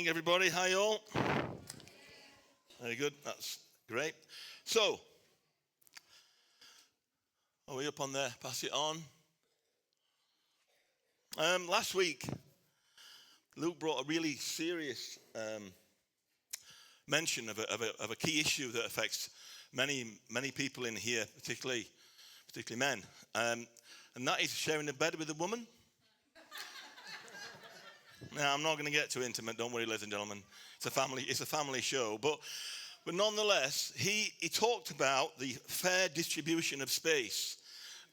morning, everybody. Hi, all. Very good. That's great. So, are we up on there? Pass it on. Last week, Luke brought a really serious mention of a key issue that affects many people in here, particularly men, and that is sharing a bed with a woman. Now, I'm not going to get too intimate. Don't worry, ladies and gentlemen. It's a family show, but nonetheless, he talked about the fair distribution of space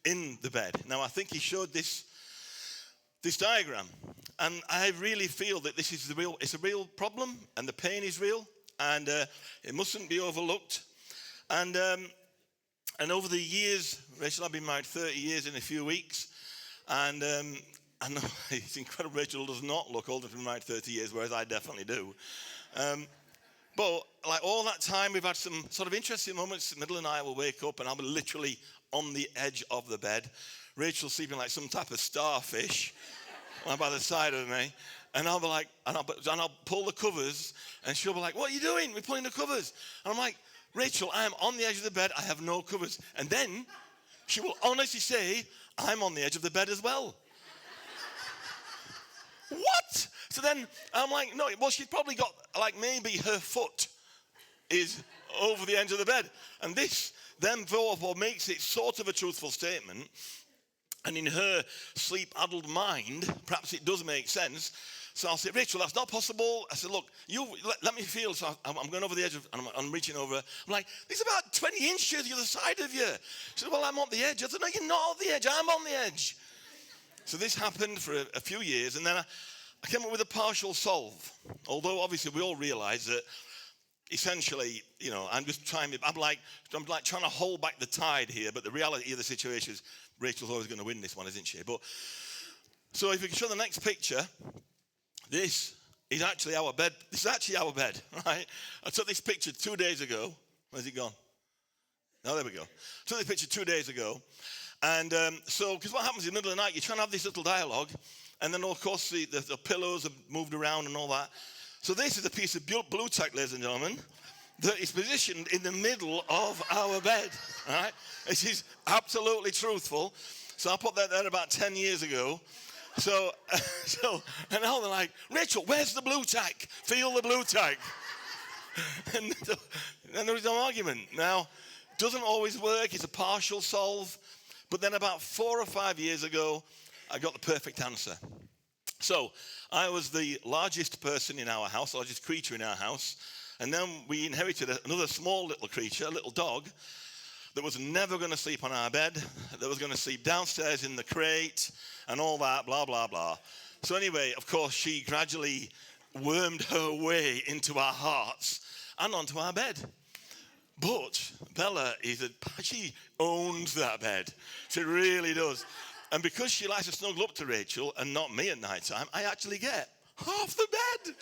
in the bed. Now, I think he showed this diagram, and I really feel that this is it's a real problem, and the pain is real, and it mustn't be overlooked. And over the years, Rachel, I've been married 30 years in a few weeks, and I know it's incredible. Rachel does not look older than married 30 years, whereas I definitely do. But like all that time, we've had some sort of interesting moments. Middle and I will wake up, and I'll be literally on the edge of the bed. Rachel sleeping like some type of starfish by the side of me, and I'll be like, and I'll pull the covers, and she'll be like, "What are you doing? We're pulling the covers." And I'm like, "Rachel, I am on the edge of the bed. I have no covers." And then she will honestly say, "I'm on the edge of the bed as well." What? So then I'm like, no, well, she's probably got, like, maybe her foot is over the edge of the bed. And this then therefore makes it sort of a truthful statement. And in her sleep-addled mind, perhaps it does make sense. So I'll say, "Rachel, that's not possible." I said, "Look, you let me feel." So I'm going over the edge, and I'm reaching over. I'm like, "There's about 20 inches the other side of you." She said, "Well, I'm on the edge." I said, "No, you're not on the edge. I'm on the edge." So this happened for a few years, and then I came up with a partial solve. Although obviously we all realise that essentially, I'm like trying to hold back the tide here. But the reality of the situation is Rachel's always going to win this one, isn't she? But so if we can show the next picture, this is actually our bed. This is actually our bed, right? I took this picture 2 days ago. Where's it gone? Oh, there we go. I took this picture 2 days ago. And because what happens in the middle of the night, you're trying to have this little dialogue, and then, of course, the pillows have moved around and all that. So this is a piece of blue tack, ladies and gentlemen, that is positioned in the middle of our bed, all right? This is absolutely truthful. So I put that there about 10 years ago. So and now they're like, "Rachel, where's the blue tack? Feel the blue tack." And there is no argument. Now, it doesn't always work. It's a partial solve. But then about 4 or 5 years ago, I got the perfect answer. So I was the largest person in our house, the largest creature in our house. And then we inherited another small little creature, a little dog, that was never going to sleep on our bed, that was going to sleep downstairs in the crate and all that, blah, blah, blah. So anyway, of course, she gradually wormed her way into our hearts and onto our bed. But Bella she owns that bed. She really does. And because she likes to snuggle up to Rachel and not me at night time, I actually get half the bed.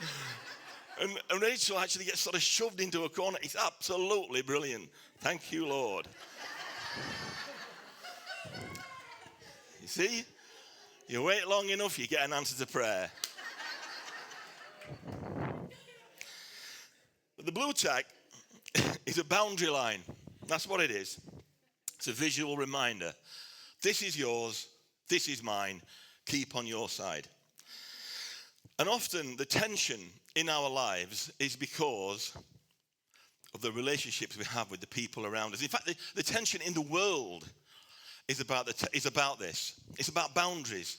And Rachel actually gets sort of shoved into a corner. It's absolutely brilliant. Thank you, Lord. You see? You wait long enough, you get an answer to prayer. But the blue tack is a boundary line. That's what it is. It's a visual reminder. This is yours. This is mine. Keep on your side. And often the tension in our lives is because of the relationships we have with the people around us. In fact, the tension in the world is about this. It's about boundaries.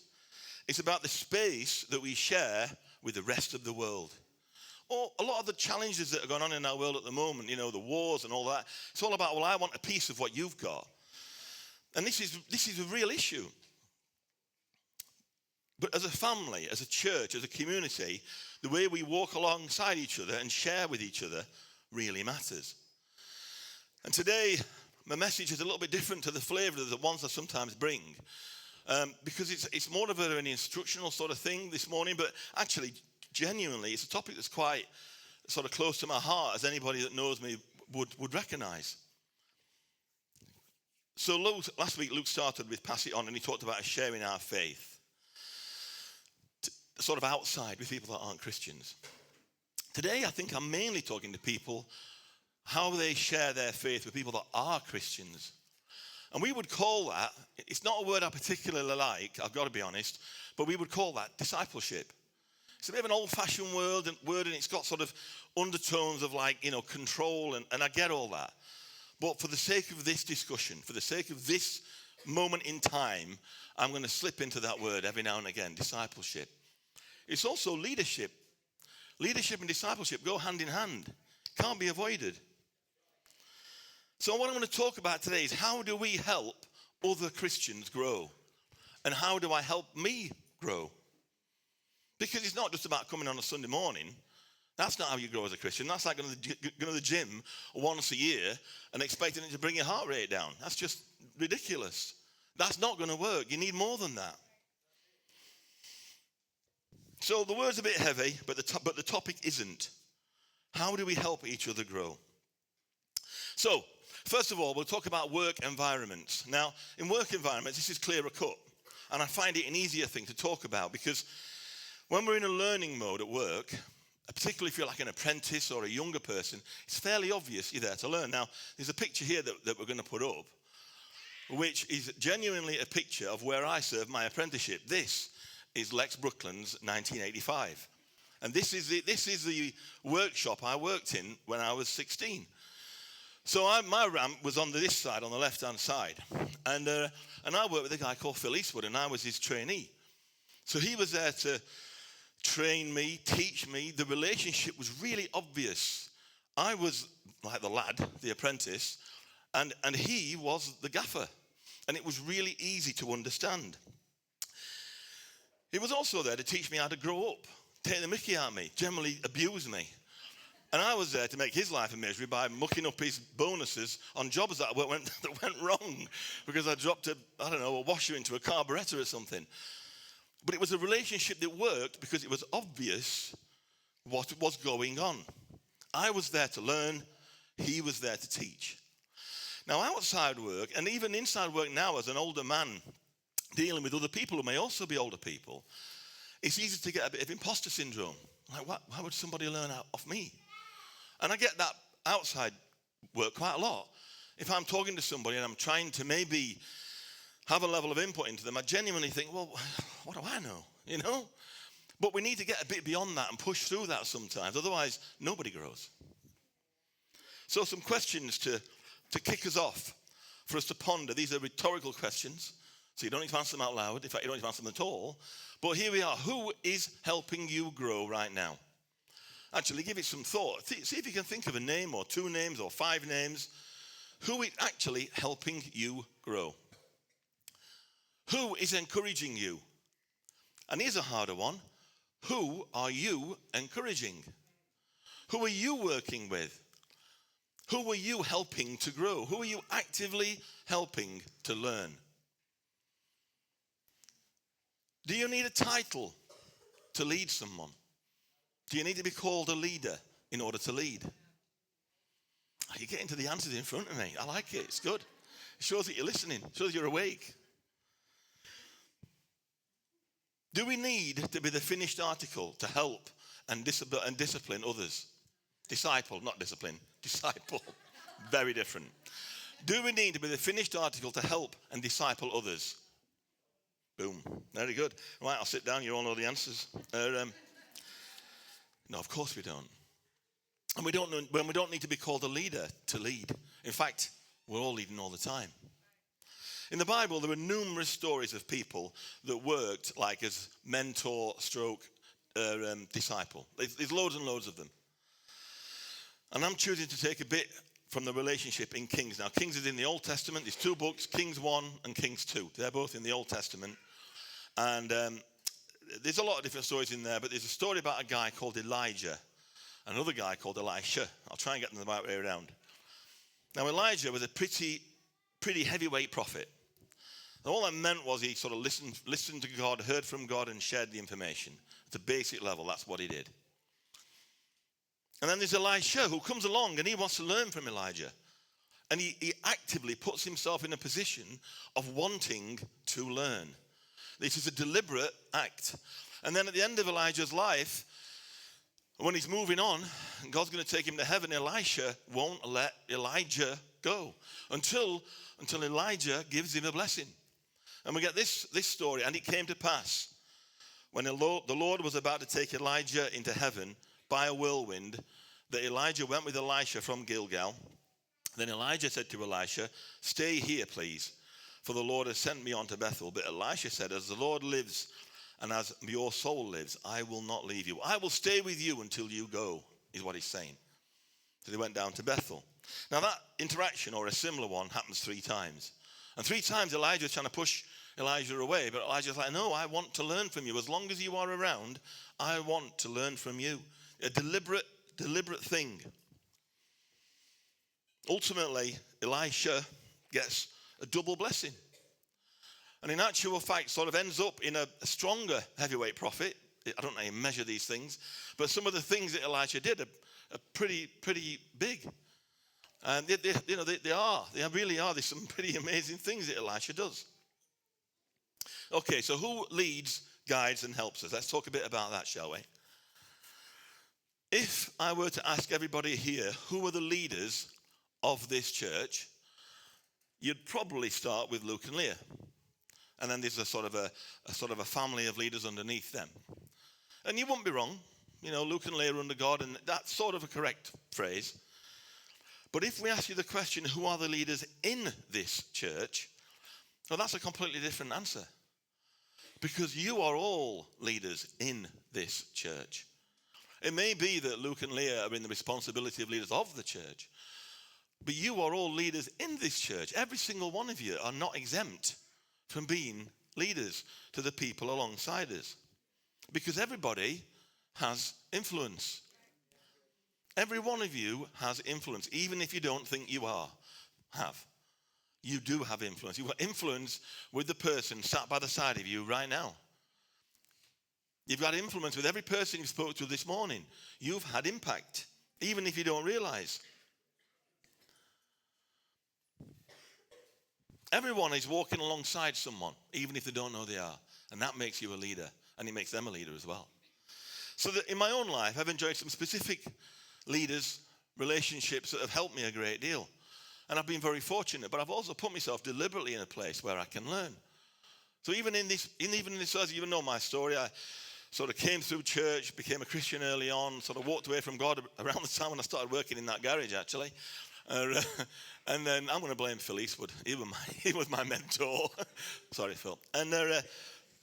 It's about the space that we share with the rest of the world. Or a lot of the challenges that are going on in our world at the moment, the wars and all that, it's all about, well, I want a piece of what you've got. And this is a real issue. But as a family, as a church, as a community, the way we walk alongside each other and share with each other really matters. And today, my message is a little bit different to the flavour of the ones I sometimes bring. Because it's more of an instructional sort of thing this morning, but actually, genuinely, it's a topic that's quite sort of close to my heart, as anybody that knows me would recognise. So last week, Luke started with Pass It On, and he talked about sharing our faith sort of outside with people that aren't Christians. Today, I think I'm mainly talking to people how they share their faith with people that are Christians. And we would call that, it's not a word I particularly like, I've got to be honest, but we would call that discipleship. It's a bit of an old-fashioned word, and it's got sort of undertones of control, and I get all that. But for the sake of this discussion, for the sake of this moment in time, I'm going to slip into that word every now and again, discipleship. It's also leadership. Leadership and discipleship go hand in hand. Can't be avoided. So what I'm going to talk about today is how do we help other Christians grow? And how do I help me grow? Because it's not just about coming on a Sunday morning. That's not how you grow as a Christian. That's like going to the gym once a year and expecting it to bring your heart rate down. That's just ridiculous. That's not going to work. You need more than that. So the word's a bit heavy, but the topic isn't. How do we help each other grow? So, first of all, we'll talk about work environments. Now, in work environments, this is clearer cut. And I find it an easier thing to talk about because when we're in a learning mode at work, particularly if you're like an apprentice or a younger person, it's fairly obvious you're there to learn. Now, there's a picture here that we're going to put up, which is genuinely a picture of where I served my apprenticeship. This is Lex Brooklands 1985. And this is the workshop I worked in when I was 16. So my ramp was on this side, on the left-hand side. And I worked with a guy called Phil Eastwood, and I was his trainee. So he was there to train me, teach me. The relationship was really obvious. I was like the lad, the apprentice, and he was the gaffer. And it was really easy to understand. He was also there to teach me how to grow up, take the mickey out of me, generally abuse me. And I was there to make his life a misery by mucking up his bonuses on jobs that went wrong because I dropped a washer into a carburetor or something. But it was a relationship that worked because it was obvious what was going on. I was there to learn. He was there to teach. Now, outside work, and even inside work now as an older man, dealing with other people who may also be older people, it's easy to get a bit of imposter syndrome. Like, why would somebody learn off me? And I get that outside work quite a lot. If I'm talking to somebody and I'm trying to maybe have a level of input into them, I genuinely think, well, what do I know? But we need to get a bit beyond that and push through that sometimes. Otherwise, nobody grows. So some questions to kick us off, for us to ponder. These are rhetorical questions. So you don't need to answer them out loud. In fact, you don't need to answer them at all. But here we are. Who is helping you grow right now? Actually, give it some thought. See if you can think of a name or 2 names or 5 names. Who is actually helping you grow? Who is encouraging you? And here's a harder one. Who are you encouraging? Who are you working with? Who are you helping to grow? Who are you actively helping to learn? Do you need a title to lead someone? Do you need to be called a leader in order to lead? You're getting to the answers in front of me. I like it. It's good. It shows that you're listening. It shows you're awake. Do we need to be the finished article to help and discipline others? Disciple, not discipline. Disciple. Very different. Do we need to be the finished article to help and disciple others? Boom. Very good. Right, I'll sit down. You all know the answers. No, of course we don't. And we don't need to be called a leader to lead. In fact, we're all leading all the time. In the Bible, there are numerous stories of people that worked like as mentor stroke disciple. There's loads and loads of them. And I'm choosing to take a bit from the relationship in Kings. Now, Kings is in the Old Testament. There's 2 books, Kings 1 and Kings 2. They're both in the Old Testament. And there's a lot of different stories in there, but there's a story about a guy called Elijah, another guy called Elisha. I'll try and get them the right way around. Now, Elijah was a pretty heavyweight prophet. And all that meant was he sort of listened to God, heard from God, and shared the information. At a basic level, that's what he did. And then there's Elisha, who comes along and he wants to learn from Elijah. And he actively puts himself in a position of wanting to learn. This is a deliberate act. And then at the end of Elijah's life, When he's moving on, and God's going to take him to heaven, Elisha won't let Elijah go until Elijah gives him a blessing. And we get this story. And it came to pass, when the Lord was about to take Elijah into heaven by a whirlwind, that Elijah went with Elisha from Gilgal. Then Elijah said to Elisha, "Stay here, please, for the Lord has sent me on to Bethel." But Elisha said, "As the Lord lives and as your soul lives, I will not leave you. I will stay with you until you go," is what he's saying. So they went down to Bethel. Now that interaction, or a similar one, happens 3 times. And 3 times Elijah's trying to push Elijah away. But Elijah's like, "No, I want to learn from you. As long as you are around, I want to learn from you." A deliberate thing. Ultimately, Elisha gets a double blessing. And in actual fact, sort of ends up in a stronger heavyweight prophet. I don't know how you measure these things, but some of the things that Elisha did are pretty big. And they really are. There's some pretty amazing things that Elisha does. Okay, so who leads, guides, and helps us? Let's talk a bit about that, shall we? If I were to ask everybody here, who are the leaders of this church, you'd probably start with Luke and Leah. And then there's a sort of a family of leaders underneath them. And you wouldn't be wrong. You know, Luke and Leah are under God, and that's sort of a correct phrase. But if we ask you the question, who are the leaders in this church? Well, that's a completely different answer. Because you are all leaders in this church. It may be that Luke and Leah are in the responsibility of leaders of the church. But you are all leaders in this church. Every single one of you are not exempt from being leaders to the people alongside us. Because everybody has influence. Every one of you has influence, even if you don't think you have. You do have influence. You've got influence with the person sat by the side of you right now. You've got influence with every person you spoke to this morning. You've had impact, even if you don't realize. Everyone is walking alongside someone, even if they don't know they are. And that makes you a leader, and it makes them a leader as well. So that in my own life, I've enjoyed some specific leaders, relationships that have helped me a great deal. And I've been very fortunate, but I've also put myself deliberately in a place where I can learn. So even in this, as you even know my story, I sort of came through church, became a Christian early on, sort of walked away from God around the time when I started working in that garage, actually. And then I'm going to blame Phil Eastwood. He was my mentor. Sorry, Phil. And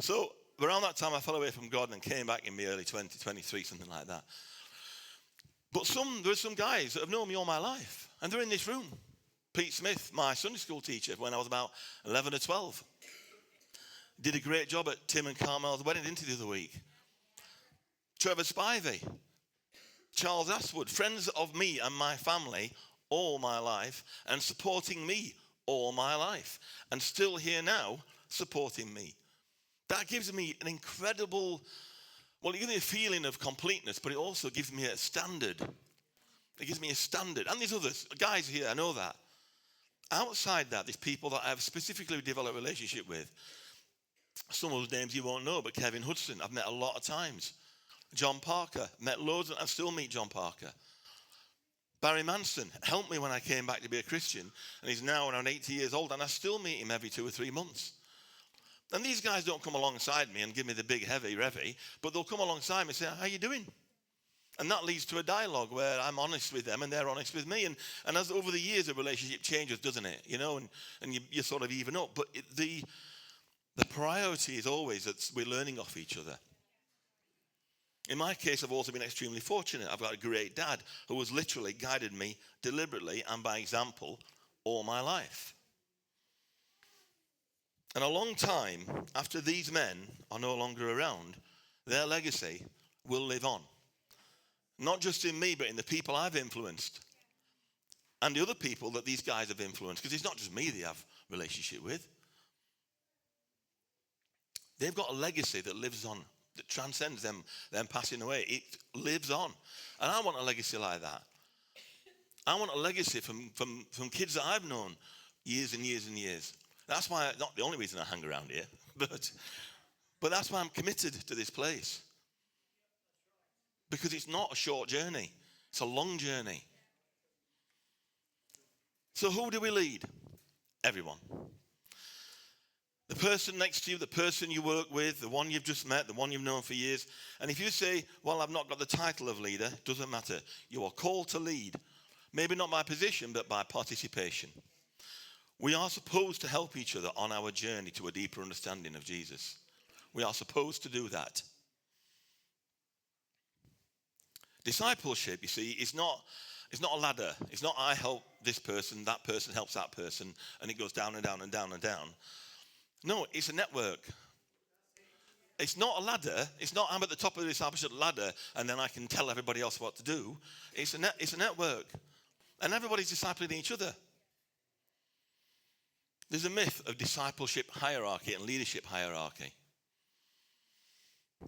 so around that time, I fell away from God and came back in my early 23, something like that. But there's some guys that have known me all my life, and they're in this room. Pete Smith, my Sunday school teacher, when I was about 11 or 12. Did a great job at Tim and Carmel's wedding, didn't he, the other week? Trevor Spivey, Charles Ashwood, friends of me and my family all my life, and supporting me all my life, and still here now supporting me. That gives me an incredible, well, it gives me a feeling of completeness, but it also gives me a standard. It gives me a standard. And there's others, guys here, I know that. Outside that, there's people that I've specifically developed a relationship with. Some of those names you won't know, but Kevin Hudson, I've met a lot of times. John Parker, met loads, and I still meet John Parker. Barry Manson helped me when I came back to be a Christian, and he's now around 80 years old, and I still meet him every 2 or 3 months. And these guys don't come alongside me and give me the big heavy revy, but they'll come alongside me and say, "How you doing?" And that leads to a dialogue where I'm honest with them and they're honest with me. And as over the years, a relationship changes, doesn't it? You know, and you sort of even up. But the priority is always that we're learning off each other. In my case, I've also been extremely fortunate. I've got a great dad who has literally guided me deliberately and by example all my life. And a long time after these men are no longer around, their legacy will live on. Not just in me, but in the people I've influenced. And the other people that these guys have influenced. Because it's not just me they have a relationship with. They've got a legacy that lives on, that transcends them passing away. It lives on. And I want a legacy like that. I want a legacy from kids that I've known years and years and years. That's why, not the only reason I hang around here, but that's why I'm committed to this place. Because it's not a short journey. It's a long journey. So who do we lead? Everyone. The person next to you, the person you work with, the one you've just met, the one you've known for years. And if you say, well, I've not got the title of leader, doesn't matter. You are called to lead. Maybe not by position, but by participation. We are supposed to help each other on our journey to a deeper understanding of Jesus. We are supposed to do that. Discipleship, you see, is not a ladder. It's not I help this person, that person helps that person, and it goes down and down and down and down. No, it's a network. It's not a ladder. It's not I'm at the top of the discipleship ladder and then I can tell everybody else what to do. It's a network. And everybody's discipling each other. There's a myth of discipleship hierarchy and leadership hierarchy.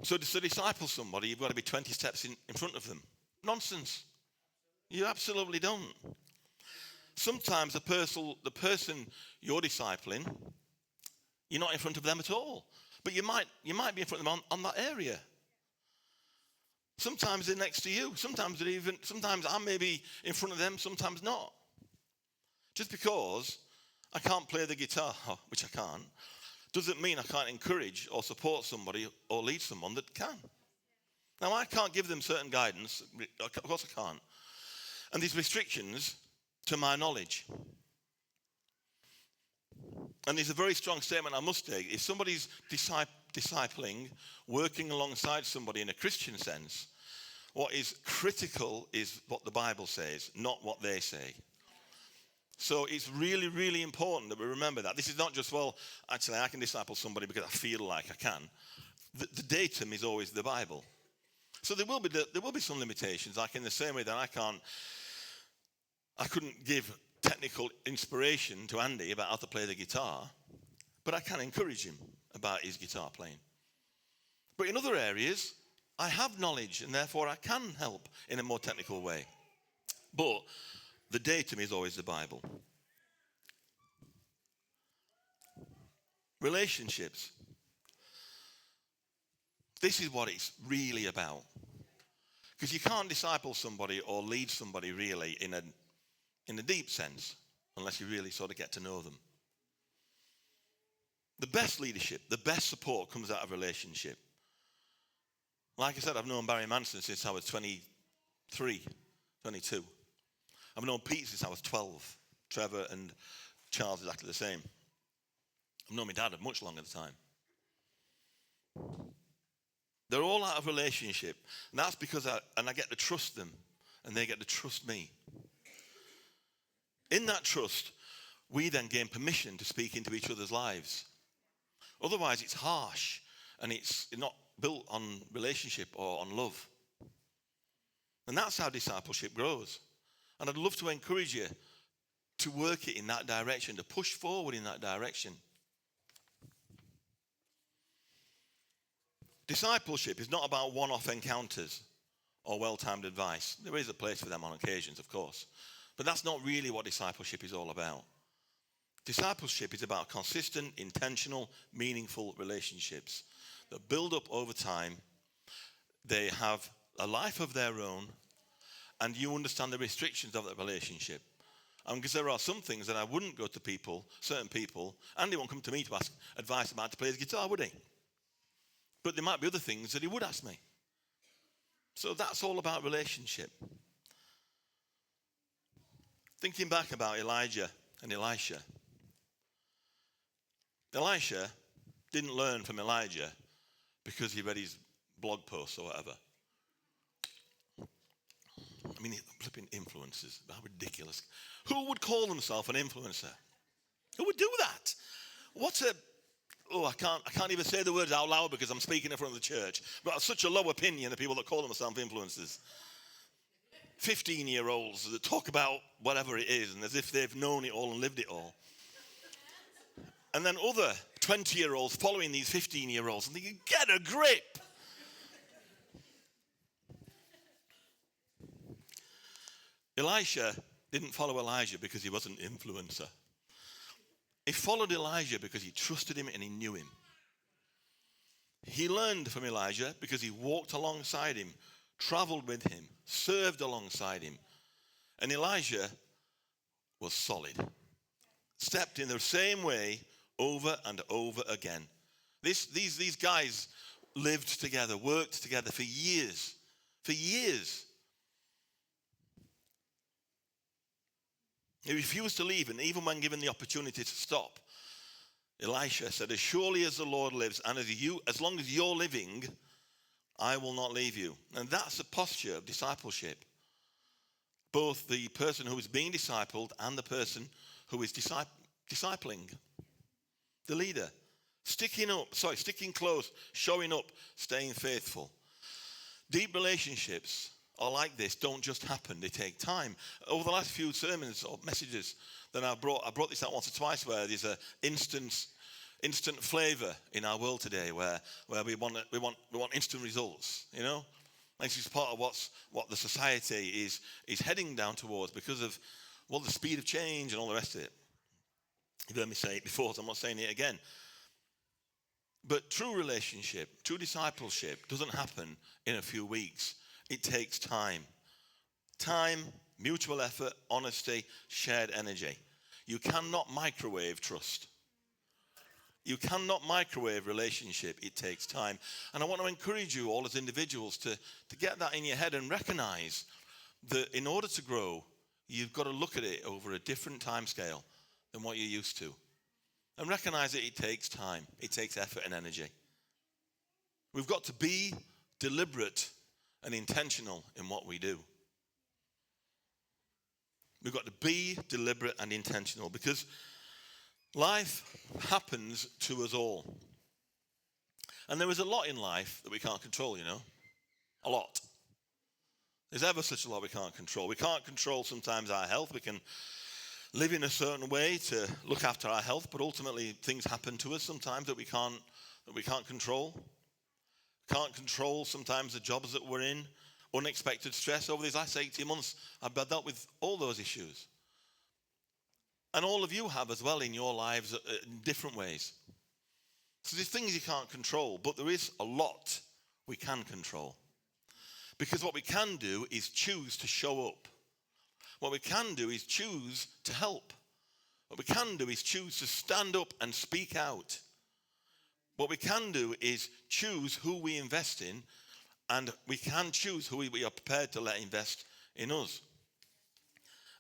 So to disciple somebody, you've got to be 20 steps in front of them. Nonsense. You absolutely don't. Sometimes the person you're discipling, you're not in front of them at all. But you might be in front of them on that area. Sometimes they're next to you. Sometimes I may be in front of them, sometimes not. Just because I can't play the guitar, which I can't, doesn't mean I can't encourage or support somebody or lead someone that can. Now, I can't give them certain guidance. Of course I can't. And there's restrictions to my knowledge. And there's a very strong statement I must take. If somebody's discipling, working alongside somebody in a Christian sense, what is critical is what the Bible says, not what they say. So it's really, really important that we remember that. This is not just, well, actually I can disciple somebody because I feel like I can. The datum is always the Bible. So there will be some limitations, like in the same way that I couldn't give technical inspiration to Andy about how to play the guitar, but I can encourage him about his guitar playing. But in other areas, I have knowledge and therefore I can help in a more technical way. But the datum is always the Bible. Relationships. This is what it's really about. Because you can't disciple somebody or lead somebody really in a deep sense unless you really sort of get to know them. The best leadership, the best support comes out of relationship. Like I said, I've known Barry Manson since I was 23, 22. I've known Pete since I was 12. Trevor and Charles is exactly the same. I've known my dad much longer at the time. They're all out of relationship. And that's because I get to trust them and they get to trust me. In that trust, we then gain permission to speak into each other's lives. Otherwise, it's harsh and it's not built on relationship or on love. And that's how discipleship grows. And I'd love to encourage you to work it in that direction, to push forward in that direction. Discipleship is not about one-off encounters or well-timed advice. There is a place for them on occasions, of course. But that's not really what discipleship is all about. Discipleship is about consistent, intentional, meaningful relationships that build up over time. They have a life of their own, and you understand the restrictions of that relationship. And because there are some things that I wouldn't go to people, certain people, and they won't come to me to ask advice about to play his guitar, would he? But there might be other things that he would ask me. So that's all about relationship. Thinking back about Elijah and Elisha. Elisha didn't learn from Elijah because he read his blog posts or whatever. I mean, flipping influencers, how ridiculous. Who would call himself an influencer? Who would do that? I can't even say the words out loud because I'm speaking in front of the church. But I have such a low opinion of people that call themselves influencers. 15-year-olds that talk about whatever it is and as if they've known it all and lived it all. And then other 20-year-olds following these 15-year-olds and thinking, get a grip. Elisha didn't follow Elijah because he was an influencer. He followed Elijah because he trusted him and he knew him. He learned from Elijah because he walked alongside him traveled with him, served alongside him. And Elijah was solid. Stepped in the same way over and over again. These guys lived together, worked together for years. For years. He refused to leave, and even when given the opportunity to stop, Elisha said, as surely as the Lord lives, and as long as you're living, I will not leave you. And that's the posture of discipleship. Both the person who is being discipled and the person who is discipling. The leader. Sticking close, showing up, staying faithful. Deep relationships are like this, don't just happen, they take time. Over the last few sermons or messages that I brought this out once or twice, where there's an instant flavor in our world today, where we want instant results, you know. And this is part of what the society is heading down towards because of the speed of change and all the rest of it. You've heard me say it before, so I'm not saying it again. But true relationship, true discipleship doesn't happen in a few weeks. It takes time. Time, mutual effort, honesty, shared energy. You cannot microwave trust. You cannot microwave relationship. It takes time. And I want to encourage you all as individuals to get that in your head and recognize that in order to grow, you've got to look at it over a different time scale than what you're used to. And recognize that it takes time. It takes effort and energy. We've got to be deliberate and intentional in what we do. We've got to be deliberate and intentional because life happens to us all. And there is a lot in life that we can't control, you know. A lot. There's ever such a lot we can't control. We can't control sometimes our health. We can live in a certain way to look after our health, but ultimately things happen to us sometimes that we can't control. Can't control sometimes the jobs that we're in. Unexpected stress. Over these last 18 months, I've dealt with all those issues. And all of you have as well in your lives in different ways. So there's things you can't control, but there is a lot we can control. Because what we can do is choose to show up. What we can do is choose to help. What we can do is choose to stand up and speak out. What we can do is choose who we invest in, and we can choose who we are prepared to let invest in us.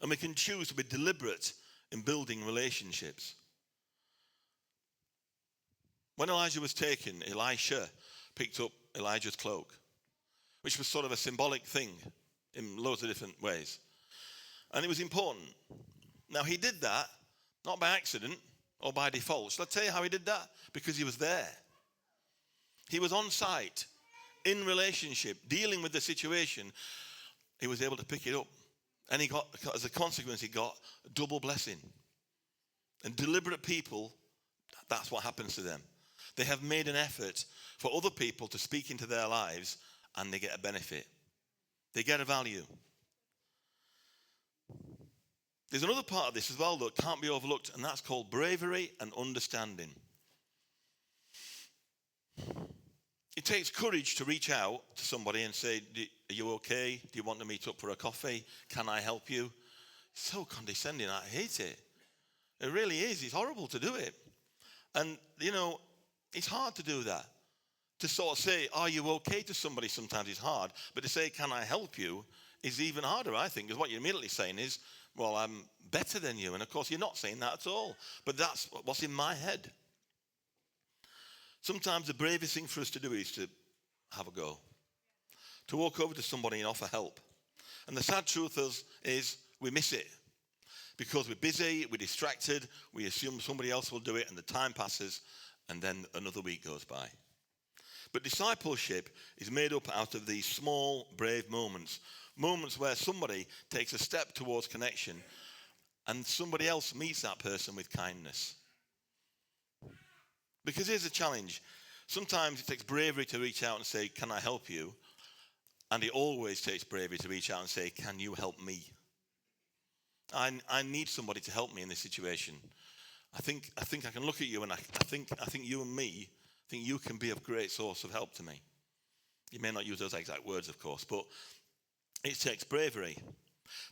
And we can choose to be deliberate in building relationships. When Elijah was taken, Elisha picked up Elijah's cloak, which was sort of a symbolic thing in loads of different ways. And it was important. Now, he did that not by accident or by default. Shall I tell you how he did that? Because he was there. He was on site, in relationship, dealing with the situation. He was able to pick it up. And he got, as a consequence, he got a double blessing. And deliberate people, that's what happens to them. They have made an effort for other people to speak into their lives, and they get a benefit. They get a value. There's another part of this as well that can't be overlooked, and that's called bravery and understanding. It takes courage to reach out to somebody and say, are you okay? Do you want to meet up for a coffee? Can I help you? It's so condescending. I hate it. It really is. It's horrible to do it. And, you know, it's hard to do that. To sort of say, are you okay to somebody sometimes is hard. But to say, can I help you, is even harder, I think. Because what you're immediately saying is, well, I'm better than you. And, of course, you're not saying that at all. But that's what's in my head. Sometimes the bravest thing for us to do is to have a go. To walk over to somebody and offer help. And the sad truth is we miss it. Because we're busy, we're distracted, we assume somebody else will do it, and the time passes, and then another week goes by. But discipleship is made up out of these small, brave moments. Moments where somebody takes a step towards connection, and somebody else meets that person with kindness. Because here's the challenge. Sometimes it takes bravery to reach out and say, can I help you? And it always takes bravery to reach out and say, can you help me? I need somebody to help me in this situation. I think I can look at you, and I think you and me, I think you can be a great source of help to me. You may not use those exact words, of course, but it takes bravery.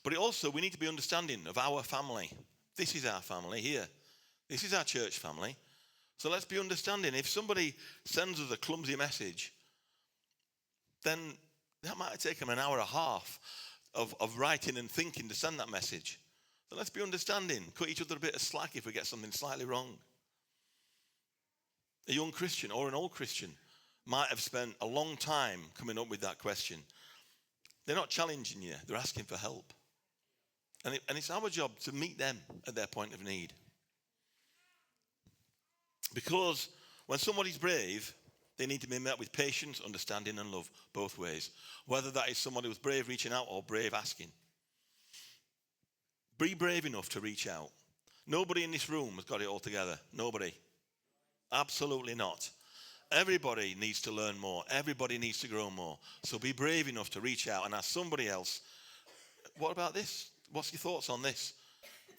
But we need to be understanding of our family. This is our family here. This is our church family. So let's be understanding. If somebody sends us a clumsy message, then that might take them an hour and a half of writing and thinking to send that message. So let's be understanding. Cut each other a bit of slack if we get something slightly wrong. A young Christian or an old Christian might have spent a long time coming up with that question. They're not challenging you. They're asking for help. And it's our job to meet them at their point of need. Because when somebody's brave, they need to be met with patience, understanding, and love, both ways. Whether that is somebody who's brave reaching out or brave asking. Be brave enough to reach out. Nobody in this room has got it all together. Nobody. Absolutely not. Everybody needs to learn more. Everybody needs to grow more. So be brave enough to reach out and ask somebody else, what about this? What's your thoughts on this?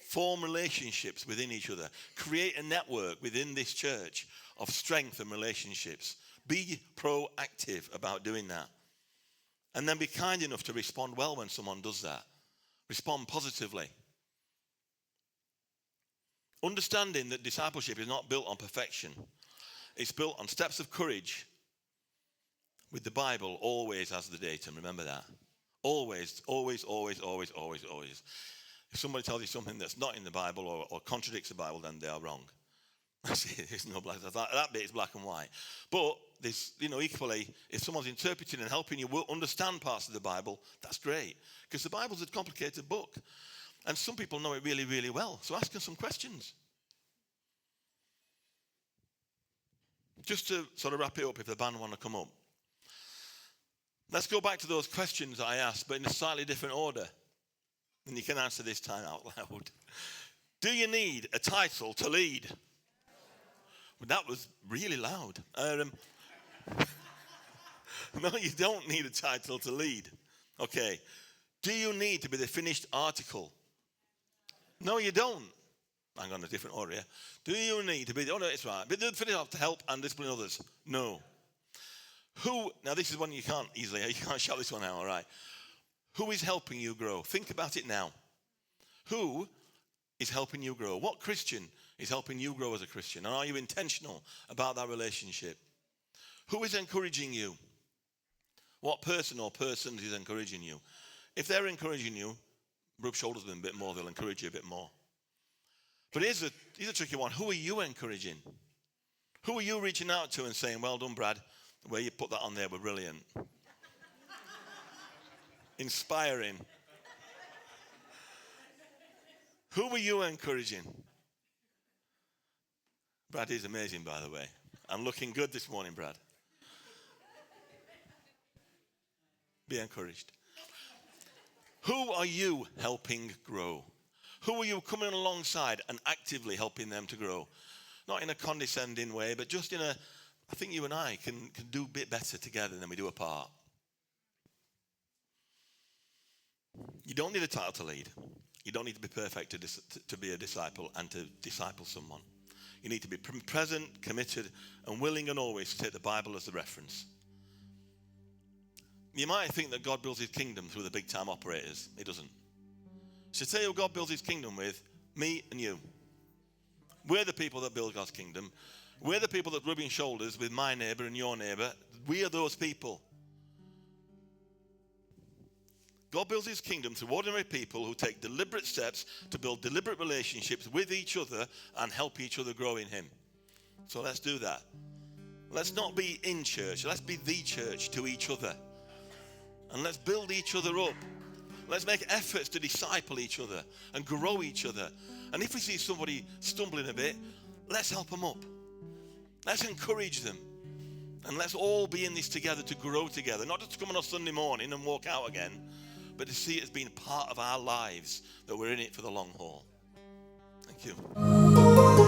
Form relationships within each other. Create a network within this church of strength and relationships. Be proactive about doing that. And then be kind enough to respond well when someone does that. Respond positively. Understanding that discipleship is not built on perfection. It's built on steps of courage with the Bible always as the datum. Remember that. Always, always, always, always, always, always. If somebody tells you something that's not in the Bible or contradicts the Bible, then they are wrong. There's no black. That bit is black and white. But there's, equally, if someone's interpreting and helping you understand parts of the Bible, that's great. Because the Bible's a complicated book. And some people know it really, really well. So ask them some questions. Just to sort of wrap it up, if the band want to come up. Let's go back to those questions I asked, but in a slightly different order. And you can answer this time out loud. Do you need a title to lead? Well, that was really loud. No, you don't need a title to lead. Okay. Do you need to be the finished article? No, you don't. Hang on, a different order here. Do you need to be, no, it's right. Be the finished article to help and discipline others? No. Now this is one you can't shout this one out, all right. Who is helping you grow? Think about it now. Who is helping you grow? What Christian is helping you grow as a Christian? And are you intentional about that relationship? Who is encouraging you? What person or persons is encouraging you? If they're encouraging you, rub shoulders with them a bit more, they'll encourage you a bit more. But here's a tricky one. Who are you encouraging? Who are you reaching out to and saying, well done, Brad, the way you put that on there were brilliant. Inspiring. Who are you encouraging? Brad is amazing, by the way. I'm looking good this morning, Brad. Be encouraged. Who are you helping grow? Who are you coming alongside and actively helping them to grow? Not in a condescending way, but just I think you and I can do a bit better together than we do apart. You don't need a title to lead. You don't need to be perfect to be a disciple and to disciple someone. You need to be present, committed, and willing and always to take the Bible as the reference. You might think that God builds his kingdom through the big-time operators. He doesn't. So tell you who God builds his kingdom with, me and you. We're the people that build God's kingdom. We're the people that rubbing shoulders with my neighbour and your neighbour. We are those people. God builds his kingdom through ordinary people who take deliberate steps to build deliberate relationships with each other and help each other grow in him. So let's do that. Let's not be in church. Let's be the church to each other. And let's build each other up. Let's make efforts to disciple each other and grow each other. And if we see somebody stumbling a bit, let's help them up. Let's encourage them. And let's all be in this together to grow together. Not just to come on a Sunday morning and walk out again, but to see it as being part of our lives, that we're in it for the long haul. Thank you.